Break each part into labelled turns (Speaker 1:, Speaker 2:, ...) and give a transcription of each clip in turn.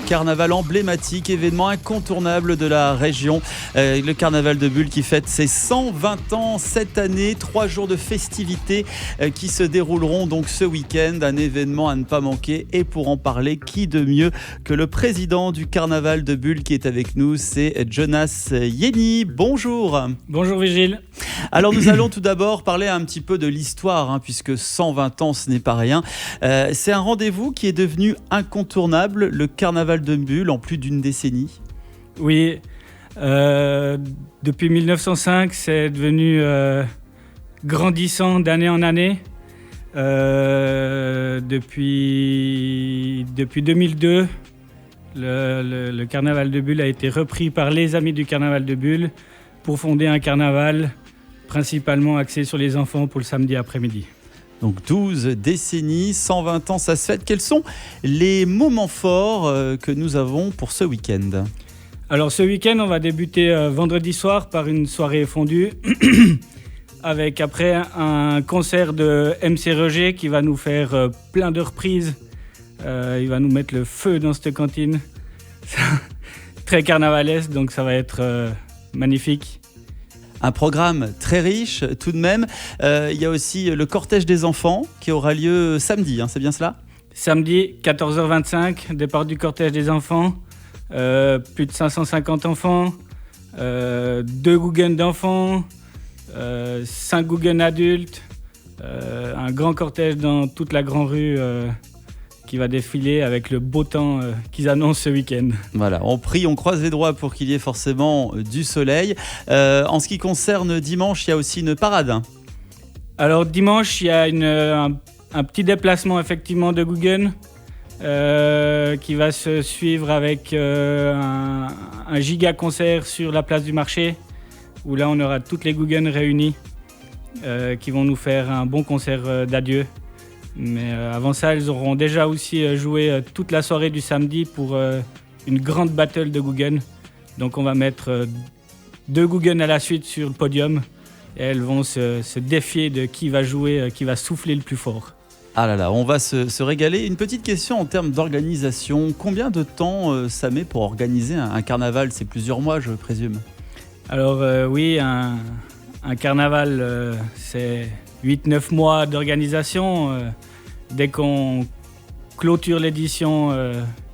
Speaker 1: carnaval emblématique, événement incontournable de la région. Le carnaval de Bulle qui fête ses 120 ans cette année. 3 jours de festivités qui se dérouleront donc ce week-end. Un événement à ne pas manquer. Et pour en parler, qui de mieux que le président du carnaval de Bulle qui est avec nous, c'est Jonas Yeni. Bonjour.
Speaker 2: Bonjour Vigile.
Speaker 1: Alors nous allons tout d'abord parler un petit peu de l'histoire, puisque 120 ans ce n'est pas rien. C'est un rendez-vous qui est devenu incontournable, le carnaval de Bulle, en plus d'une décennie.
Speaker 2: Oui, depuis 1905, c'est devenu grandissant d'année en année. Depuis 2002, le carnaval de Bulle a été repris par les amis du carnaval de Bulle pour fonder un carnaval principalement axé sur les enfants pour le samedi après-midi.
Speaker 1: Donc 12 décennies, 120 ans, ça se fête. Quels sont les moments forts que nous avons pour ce week-end ?
Speaker 2: Alors ce week-end, on va débuter vendredi soir par une soirée fondue avec après un concert de MC Roger qui va nous faire plein de reprises. Il va nous mettre le feu dans cette cantine. Très carnavalesque, donc ça va être magnifique.
Speaker 1: Un programme très riche tout de même. Il y a aussi le cortège des enfants qui aura lieu samedi, c'est bien cela ?
Speaker 2: Samedi, 14h25, départ du cortège des enfants. Plus de 550 enfants, 2 Guggen d'enfants, 5 Guggen adultes, un grand cortège dans toute la grande rue qui va défiler avec le beau temps qu'ils annoncent ce week-end. Voilà,
Speaker 1: on prie, on croise les doigts pour qu'il y ait forcément du soleil. En ce qui concerne dimanche, il y a aussi une parade.
Speaker 2: Alors dimanche, il y a un petit déplacement effectivement de Guggen qui va se suivre avec un giga concert sur la place du marché où là on aura toutes les Guggen réunies qui vont nous faire un bon concert d'adieu. Mais avant ça, elles auront déjà aussi joué toute la soirée du samedi pour une grande battle de Guggen. Donc on va mettre 2 Guggen à la suite sur le podium et elles vont se défier de qui va jouer, qui va souffler le plus fort.
Speaker 1: Ah là là, on va se régaler. Une petite question en termes d'organisation. Combien de temps ça met pour organiser un carnaval ? C'est plusieurs mois, je présume.
Speaker 2: Alors oui, un carnaval, c'est 8-9 mois d'organisation. Dès qu'on clôture l'édition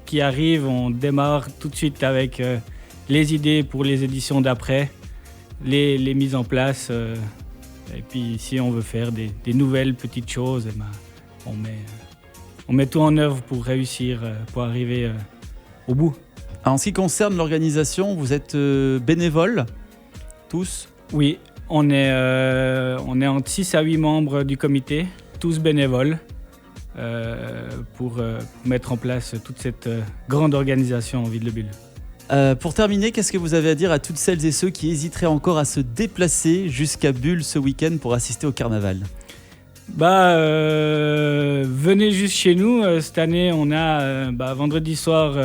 Speaker 2: qui arrive, on démarre tout de suite avec les idées pour les éditions d'après, les mises en place. Et puis si on veut faire des nouvelles petites choses, on met tout en œuvre pour réussir, pour arriver au bout.
Speaker 1: En ce qui concerne l'organisation, vous êtes bénévoles, tous ?
Speaker 2: Oui, on est entre 6 à 8 membres du comité, tous bénévoles, pour mettre en place toute cette grande organisation en ville de Bulle.
Speaker 1: Pour terminer, qu'est-ce que vous avez à dire à toutes celles et ceux qui hésiteraient encore à se déplacer jusqu'à Bulle ce week-end pour assister au carnaval ?
Speaker 2: Venez juste chez nous. Cette année, on a vendredi soir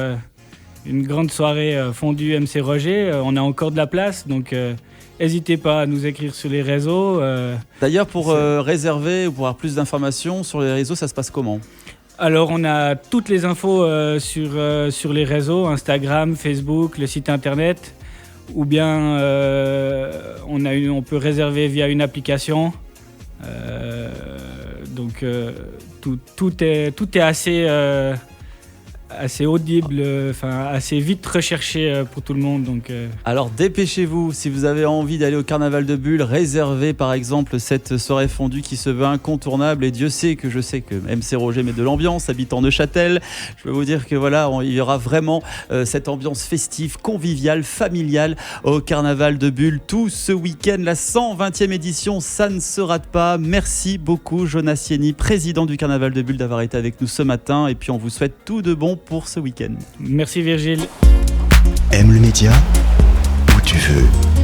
Speaker 2: une grande soirée fondue MC Roger. On a encore de la place, donc n'hésitez pas à nous écrire sur les réseaux.
Speaker 1: D'ailleurs, pour réserver ou pour avoir plus d'informations sur les réseaux, ça se passe comment ?
Speaker 2: Alors, on a toutes les infos sur les réseaux, Instagram, Facebook, le site internet, ou bien on peut réserver via une application. Donc tout est assez audible, assez vite recherché pour tout le monde. Donc,
Speaker 1: Alors dépêchez-vous, si vous avez envie d'aller au carnaval de Bulle, réservez par exemple cette soirée fondue qui se veut incontournable. Et Dieu sait que je sais que MC Roger met de l'ambiance, habitant Neuchâtel. Je peux vous dire que voilà, il y aura vraiment cette ambiance festive, conviviale, familiale au carnaval de Bulle tout ce week-end. La 120e édition, ça ne se rate pas. Merci beaucoup Jonas Yeni, président du carnaval de Bulle, d'avoir été avec nous ce matin. Et puis on vous souhaite tout de bon pour ce week-end.
Speaker 2: Merci Virgile.
Speaker 3: Aime le média où tu veux.